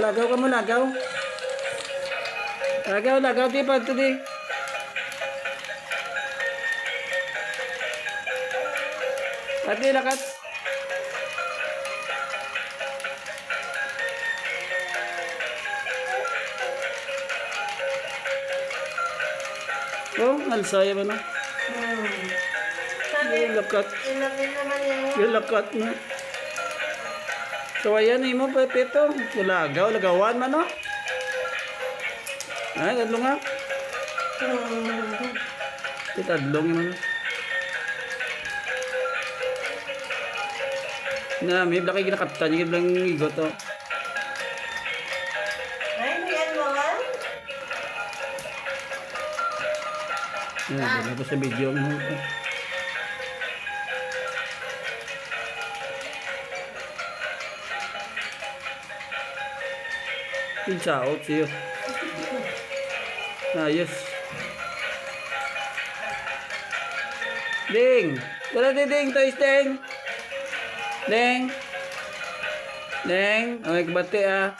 lagaw ka mo, lagaw. Lagaw, lagaw, di pa ito di. Pati lakat. Oh, alsaya ba na? Yung lakat. Ilapin naman yan. Yung lakat na. So, ayan, mo pa ito. Lagaw, lagawan man, no? Ay, tadlong nga. Tadlong yun. Na, may blaki ginakaptan. Yung iblang igot, oh. Ay, may ano nga? Yan, dito sa video. Pinsaot siya. Ayos. Ding! Wala di ding! Toys ding! Ding! Ding! Ay, kabati ah.